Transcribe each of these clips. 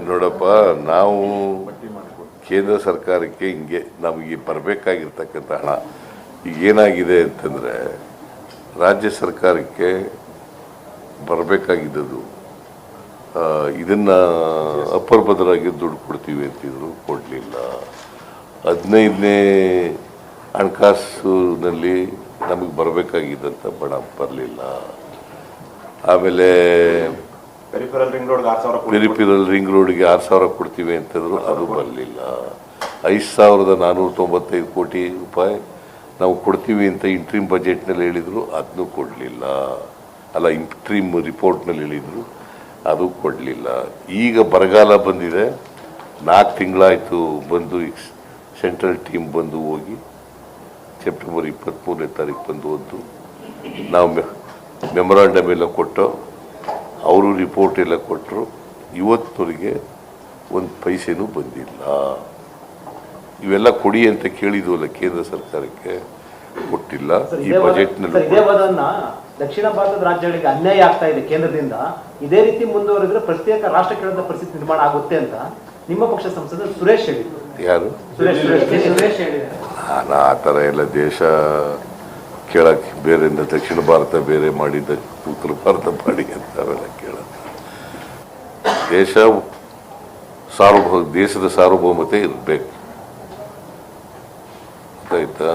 ನೋಡಪ್ಪ, ನಾವು ಕೇಂದ್ರ ಸರ್ಕಾರಕ್ಕೆ ಹಿಂಗೆ ನಮಗೆ ಬರಬೇಕಾಗಿರ್ತಕ್ಕಂಥ ಹಣ ಈಗ ಏನಾಗಿದೆ ಅಂತಂದರೆ, ರಾಜ್ಯ ಸರ್ಕಾರಕ್ಕೆ ಬರಬೇಕಾಗಿದ್ದದು ಇದನ್ನು ಅಪರ್ಬದ್ಧರಾಗಿ ದುಡ್ಡು ಕೊಡ್ತೀವಿ ಅಂತಿದ್ರು, ಕೊಡಲಿಲ್ಲ. 15ನೇ ಹಣಕಾಸಿನಲ್ಲಿ ನಮಗೆ ಬರಬೇಕಾಗಿದ್ದಂಥ ಬಣ ಬರಲಿಲ್ಲ. ಆಮೇಲೆ ಪೆರಿಫೆರಲ್ ರಿಂಗ್ ರೋಡ್ಗೆ 6,000 ಕೊಡ್ತೀವಿ ಅಂತಂದ್ರು, ಅದು ಬರಲಿಲ್ಲ. 5,495 ಕೋಟಿ ರೂಪಾಯಿ ನಾವು ಕೊಡ್ತೀವಿ ಅಂತ ಇಂಟ್ರೀಮ್ ಬಜೆಟ್ನಲ್ಲಿ ಹೇಳಿದರು, ಅದನ್ನು ಕೊಡಲಿಲ್ಲ. ಅಲ್ಲ, ಇಂಟ್ರೀಮ್ ರಿಪೋರ್ಟ್ನಲ್ಲಿ ಹೇಳಿದರು, ಅದು ಕೊಡಲಿಲ್ಲ. ಈಗ ಬರಗಾಲ ಬಂದಿದೆ, 4 ತಿಂಗಳಾಯಿತು ಬಂದು. ಸೆಂಟ್ರಲ್ ಟೀಮ್ ಬಂದು ಹೋಗಿ ಸೆಪ್ಟೆಂಬರ್ 23ನೇ ತಾರೀಕು ಬಂದು ಹೋದ್ದು. ನಾವು ಮೆಮೊರಾಂಡಮ್ ಎಲ್ಲ ಕೊಟ್ಟು ಅವರು ರಿಪೋರ್ಟ್ ಎಲ್ಲ ಕೊಟ್ಟರು. ಇವತ್ತವರೆಗೆ ಒಂದು ಪೈಸೆನೂ ಬಂದಿಲ್ಲ. ಇವೆಲ್ಲ ಕೊಡಿ ಅಂತ ಕೇಳಿದ್ವಲ್ಲ ಕೇಂದ್ರ ಸರ್ಕಾರಕ್ಕೆ, ಕೊಟ್ಟಿಲ್ಲ. ಈ ಬಜೆಟ್ನಲ್ಲಿ ದಕ್ಷಿಣ ಭಾರತದ ರಾಜ್ಯಗಳಿಗೆ ಅನ್ಯಾಯ ಆಗ್ತಾ ಇದೆ ಕೇಂದ್ರದಿಂದ. ಇದೇ ರೀತಿ ಮುಂದುವರೆದ್ರೆ ಪ್ರತ್ಯೇಕ ರಾಷ್ಟ್ರ ಕೇಂದ್ರದ ಪರಿಸ್ಥಿತಿ ನಿರ್ಮಾಣ ಆಗುತ್ತೆ ಅಂತ ನಿಮ್ಮ ಪಕ್ಷ ಸಂಸದ ಸುರೇಶ್ ಹೇಳಿದ್ರು. ಯಾರು? ಸುರೇಶ್ ಹೇಳಿದ್ದಾರೆ. ನಾನು ಆ ಥರ ಎಲ್ಲ ದೇಶ ಕೇಳಕ್ಕೆ ಬೇರೆ, ದಕ್ಷಿಣ ಭಾರತ ಬೇರೆ ಮಾಡಿದ್ದ ಉತ್ತರ ಭಾರತ ಮಾಡಿ ಅಂತ ಅವೆಲ್ಲ ಕೇಳೋದು. ದೇಶದ ಸಾರ್ವಭೌಮತೆ ಇರಬೇಕು, ಆಯ್ತಾ?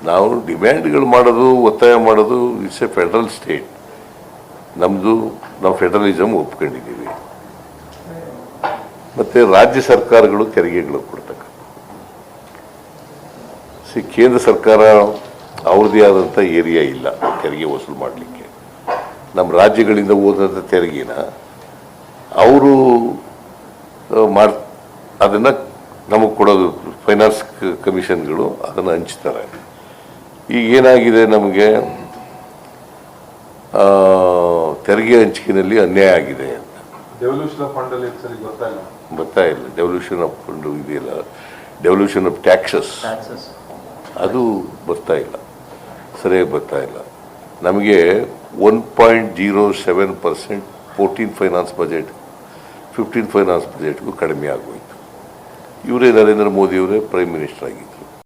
ನಾವು ಡಿಮ್ಯಾಂಡ್ಗಳು ಮಾಡೋದು, ಒತ್ತಾಯ ಮಾಡೋದು, ಇಟ್ಸ್ ಎ ಫೆಡರಲ್ ಸ್ಟೇಟ್. ನಾವು ಫೆಡರಲಿಸಮ್ ಒಪ್ಕೊಂಡಿದ್ದೀವಿ. ಮತ್ತು ರಾಜ್ಯ ಸರ್ಕಾರಗಳು ತೆರಿಗೆಗಳು ಕೊಡ್ತಕ್ಕ. ಕೇಂದ್ರ ಸರ್ಕಾರ ಅವ್ರದ್ದೇ ಆದಂಥ ಏರಿಯಾ ಇಲ್ಲ ತೆರಿಗೆ ವಸೂಲು ಮಾಡಲಿಕ್ಕೆ. ನಮ್ಮ ರಾಜ್ಯಗಳಿಂದ ಹೋದಂಥ ತೆರಿಗೆನ ಅವರು ಅದನ್ನು ನಮಗೆ ಕೊಡೋದು, ಫೈನಾನ್ಸ್ ಕಮಿಷನ್ಗಳು ಅದನ್ನು ಹಂಚ್ತಾರೆ. ಈಗ ಏನಾಗಿದೆ, ನಮಗೆ ತೆರಿಗೆ ಹಂಚಿಕೆಯಲ್ಲಿ ಅನ್ಯಾಯ ಆಗಿದೆ ಅಂತ ಗೊತ್ತಾಯಿಲ್ಲ. ಡೆವಲ್ಯೂಷನ್ ಆಫ್ ಫಂಡು ಇದೆಯಲ್ಲ, ಡೆವಲ್ಯೂಷನ್ ಆಫ್ ಟ್ಯಾಕ್ಸಸ್, ಅದು ಬರ್ತಾ ಇಲ್ಲ, ಸರಿಯಾಗಿ ಬರ್ತಾ ಇಲ್ಲ. ನಮಗೆ 1.07% 14 ಫೈನಾನ್ಸ್ ಬಜೆಟ್ 15 ಫೈನಾನ್ಸ್ ಬಜೆಟ್ಗೂ ಕಡಿಮೆ ಆಗೋಯಿತು. ಇವರೇ ನರೇಂದ್ರ ಮೋದಿಯವರೇ ಪ್ರೈಮ್ ಮಿನಿಸ್ಟರ್ ಆಗಿ